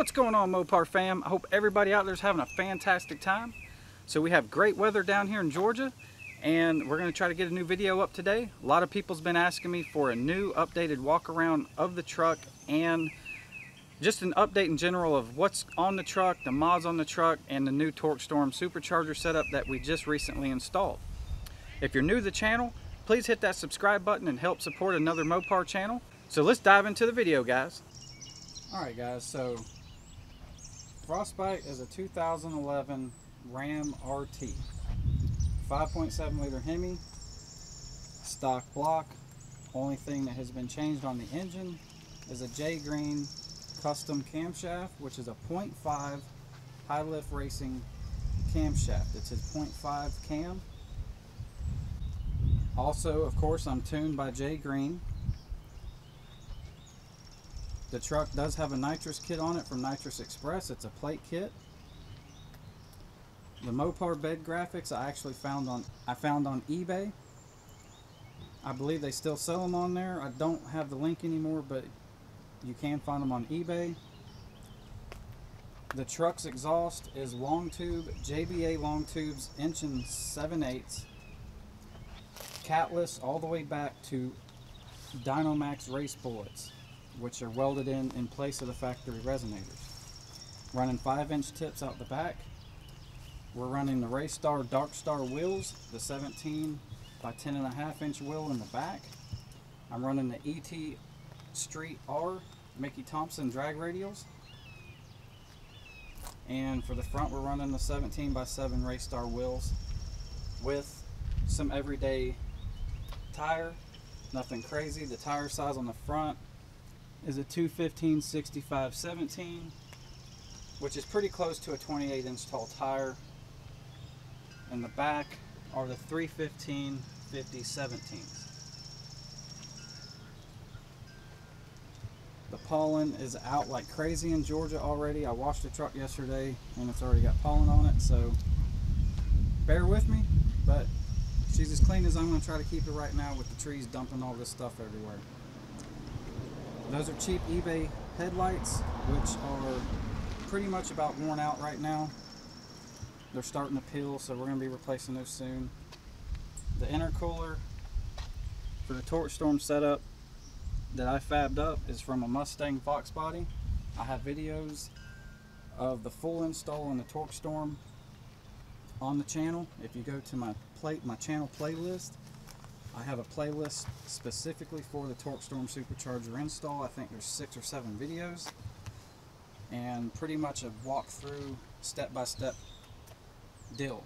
What's going on, Mopar fam? I hope everybody out there is having a fantastic time. So we have great weather down here in Georgia, and we're going to try to get a new video up today. A lot of people's been asking me for a new updated walk around of the truck and just an update in general of what's on the truck, the mods on the truck, and the new TorqStorm supercharger setup that we just recently installed. If you're new to the channel, please hit that subscribe button and help support another Mopar channel. So let's dive into the video, guys. Alright guys, so Frostbite is a 2011 Ram RT. 5.7 liter Hemi, stock block. Only thing that has been changed on the engine is a J Green custom camshaft, which is a 0.5 high lift racing camshaft. It's his 0.5 cam. Also, of course, I'm tuned by J Green. The truck does have a Nitrous Kit on it from Nitrous Express. It's a plate kit. The Mopar bed graphics I actually found on eBay. I believe they still sell them on there. I don't have the link anymore, but you can find them on eBay. The truck's exhaust is long tube, JBA long tubes, 1 7/8, catless all the way back to Dynomax race bullets, which are welded in place of the factory resonators. Running 5-inch tips out the back. We're running the Race Star Dark Star wheels, the 17 by 10.5 inch wheel in the back. I'm running the ET Street R Mickey Thompson drag radials. And for the front, we're running the 17 by 7 Race Star wheels with some everyday tire. Nothing crazy. The tire size on the front is a 215/65/17, which is pretty close to a 28-inch tall tire. In the back are the 315/50/17s. The pollen is out like crazy in Georgia already. I washed the truck yesterday and it's already got pollen on it, so bear with me, but she's as clean as I'm going to try to keep it right now with the trees dumping all this stuff everywhere. Those are cheap eBay headlights, which are pretty much about worn out right now. They're starting to peel, so we're going to be replacing those soon. The intercooler for the TorqStorm setup that I fabbed up is from a Mustang Fox body. I have videos of the full install on the TorqStorm on the channel. If you go to my channel playlist, I have a playlist specifically for the TorqStorm supercharger install. I think there's 6 or 7 videos and pretty much a walkthrough step-by-step deal.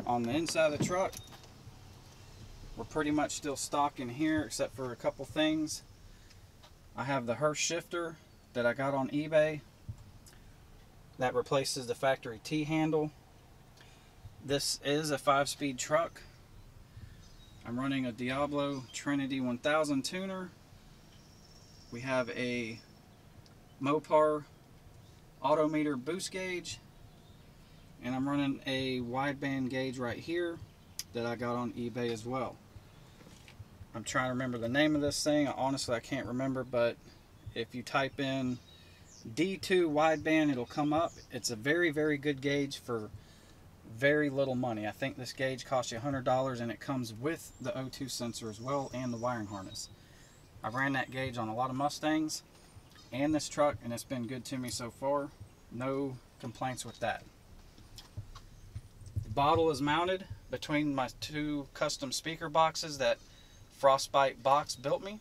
On the inside of the truck, we're pretty much still stock in here except for a couple things. I have the Hurst shifter that I got on eBay that replaces the factory T-handle. This is a 5-speed truck. I'm running a Diablo Trinity 1000 tuner. We have a Mopar Autometer boost gauge, and I'm running a wideband gauge right here that I got on eBay as well. I'm trying to remember the name of this thing. Honestly, I can't remember, but if you type in D2 wideband, it'll come up. It's a very, very good gauge for very little money. I think this gauge costs you $100, and it comes with the O2 sensor as well and the wiring harness. I ran that gauge on a lot of Mustangs and this truck, and it's been good to me so far. No complaints with that. The bottle is mounted between my 2 custom speaker boxes that Frostbite box built me.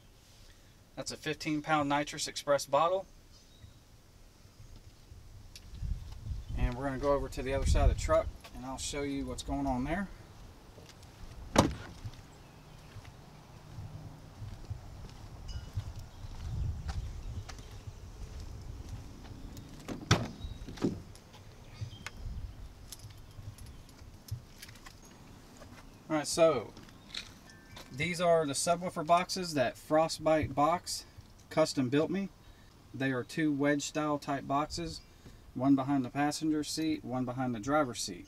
That's a 15-pound Nitrous Express bottle. And we're going to go over to the other side of the truck and I'll show you what's going on there. Alright, so these are the subwoofer boxes that Frostbite box custom built me. They are 2 wedge style type boxes, one behind the passenger seat, one behind the driver's seat.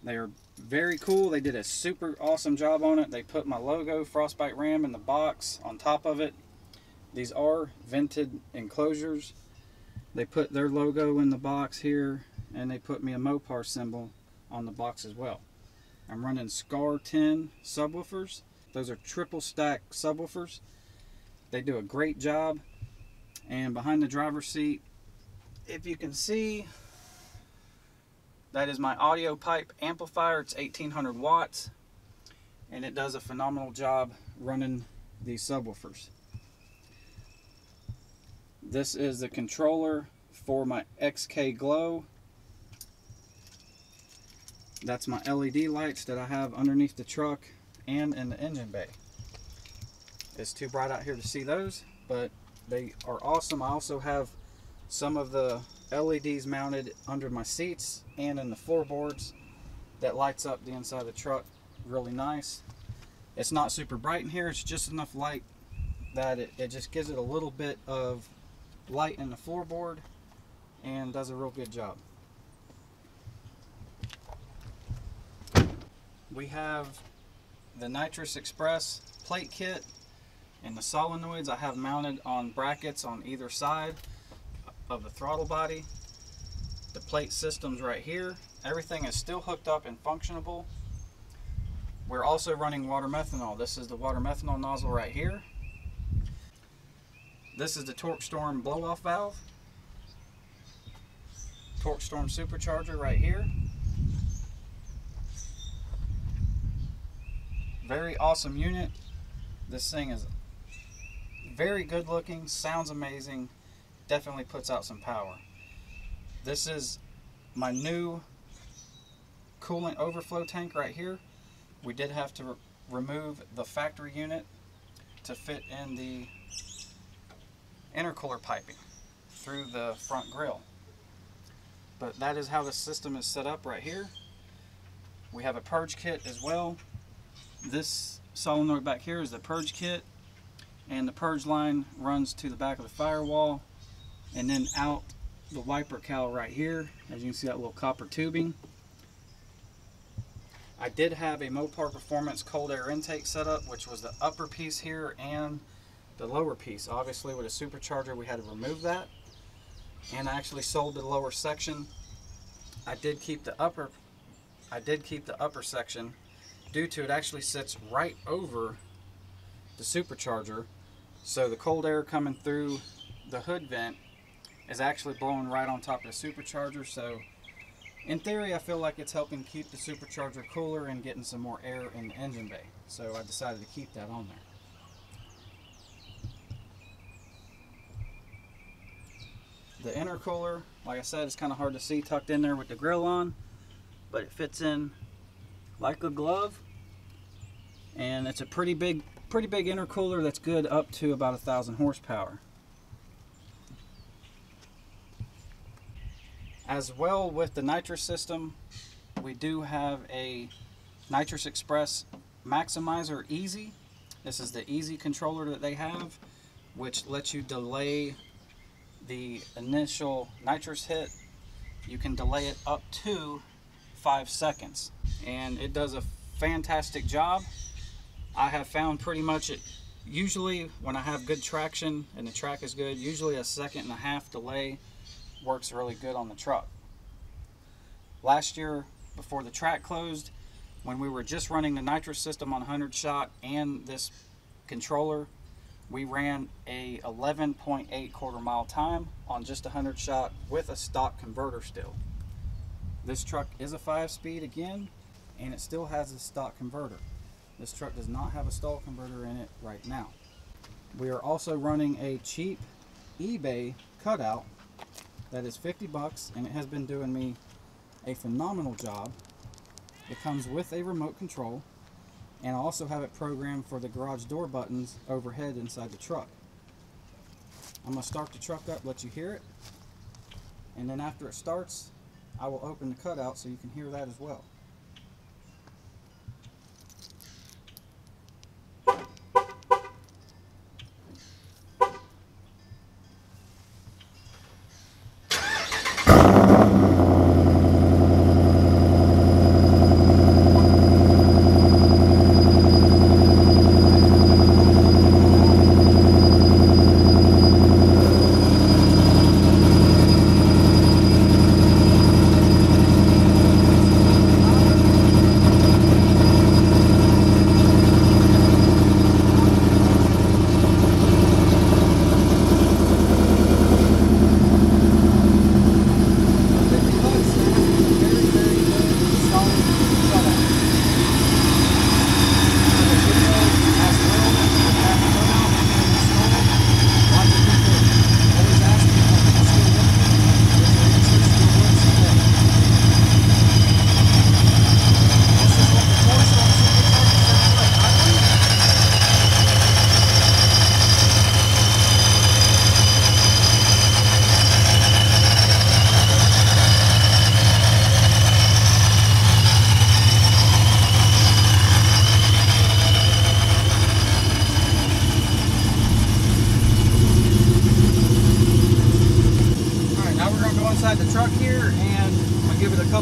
They are very cool. They did a super awesome job on it. They put my logo, Frostbite Ram, in the box on top of it. These are vented enclosures. They put their logo in the box here, and they put me a Mopar symbol on the box as well. I'm running Scar 10 subwoofers. Those are triple stack subwoofers. They do a great job. And behind the driver's seat, if you can see, that is my audio pipe amplifier. It's 1800 watts, and it does a phenomenal job running these subwoofers. This is the controller for my XK Glow. That's my LED lights that I have underneath the truck and in the engine bay. It's too bright out here to see those, but they are awesome. I also have some of the LEDs mounted under my seats and in the floorboards that lights up the inside of the truck really nice. It's not super bright in here. It's just enough light that it just gives it a little bit of light in the floorboard and does a real good job. We have the Nitrous Express plate kit and the solenoids I have mounted on brackets on either side of the throttle body. The plate system's right here. Everything is still hooked up and functionable. We're also running water methanol. This is the water methanol nozzle right here. This is the TorqStorm blow-off valve. TorqStorm supercharger right here. Very awesome unit. This thing is very good looking, sounds amazing, definitely puts out some power. This is my new coolant overflow tank right here. We did have to remove the factory unit to fit in the intercooler piping through the front grille. But that is how the system is set up right here. We have a purge kit as well. This solenoid back here is the purge kit, and the purge line runs to the back of the firewall and then out the wiper cowl right here. As you can see, that little copper tubing. I did have a Mopar Performance cold air intake setup, which was the upper piece here and the lower piece. Obviously with a supercharger we had to remove that, and I actually sold the lower section. I did keep the upper section due to it actually sits right over the supercharger, so the cold air coming through the hood vent is actually blowing right on top of the supercharger. So in theory I feel like it's helping keep the supercharger cooler and getting some more air in the engine bay, so I decided to keep that on there. The intercooler, like I said, is kind of hard to see tucked in there with the grill on, but it fits in like a glove, and it's a pretty big intercooler that's good up to about 1,000 horsepower. As well, with the nitrous system, we do have a Nitrous Express Maximizer Easy. This is the easy controller that they have, which lets you delay the initial nitrous hit. You can delay it up to 5 seconds, and it does a fantastic job. I have found pretty much it, usually when I have good traction and the track is good, usually a 1.5 second delay works really good on the truck. Last year, before the track closed, when we were just running the nitrous system on 100 shot and this controller, we ran a 11.8 quarter-mile time on just 100 shot with a stock converter still. This truck is a 5-speed again, and it still has a stock converter. This truck does not have a stall converter in it right now. We are also running a cheap eBay cutout that is $50, and it has been doing me a phenomenal job. It comes with a remote control, and I also have it programmed for the garage door buttons overhead inside the truck. I'm going to start the truck up, let you hear it, and then after it starts, I will open the cutout so you can hear that as well.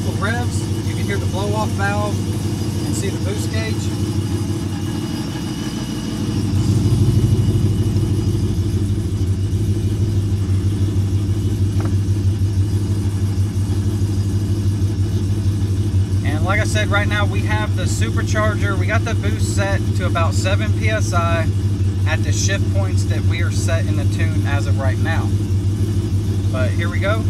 couple revs, you can hear the blow-off valve and see the boost gauge. And like I said, right now we have the supercharger. We got the boost set to about 7 psi at the shift points that we are set in the tune as of right now. But here we go.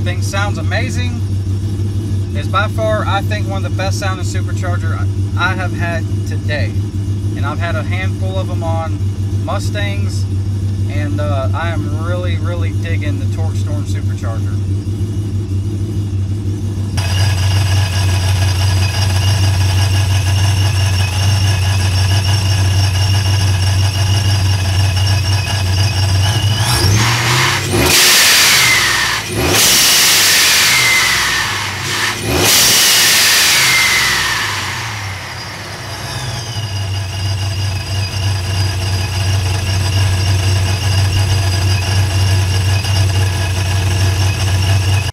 Thing sounds amazing. It's by far, I think, one of the best sounding supercharger I have had today. And I've had a handful of them on Mustangs, and I am really digging the TorqStorm supercharger.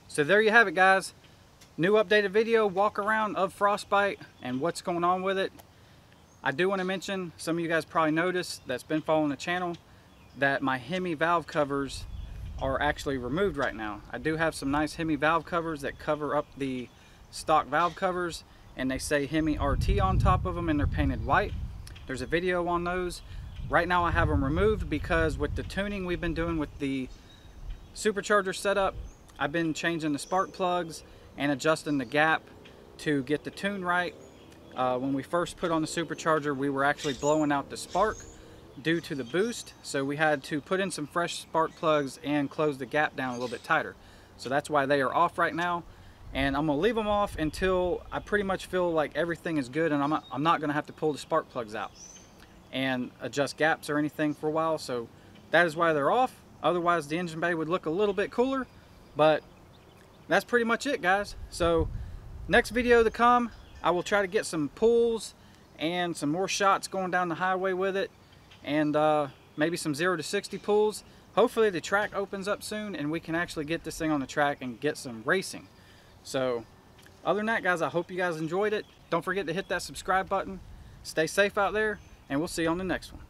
So there you have it, guys. New updated video, walk around of Frostbite and what's going on with it. I do want to mention, some of you guys probably noticed that's been following the channel, that my Hemi valve covers are actually removed right now. I do have some nice Hemi valve covers that cover up the stock valve covers, and they say Hemi RT on top of them, and they're painted white. There's a video on those. Right now I have them removed because with the tuning we've been doing with the supercharger setup, I've been changing the spark plugs and adjusting the gap to get the tune right. When we first put on the supercharger, we were actually blowing out the spark due to the boost, so we had to put in some fresh spark plugs and close the gap down a little bit tighter. So that's why they are off right now, and I'm gonna leave them off until I pretty much feel like everything is good, and I'm not gonna have to pull the spark plugs out and adjust gaps or anything for a while. So that is why they're off. Otherwise the engine bay would look a little bit cooler. But that's pretty much it, guys. So next video to come, I will try to get some pulls and some more shots going down the highway with it, and maybe some 0 to 60 pulls. Hopefully the track opens up soon and we can actually get this thing on the track and get some racing. So other than that, guys, I hope you guys enjoyed it. Don't forget to hit that subscribe button. Stay safe out there, and we'll see you on the next one.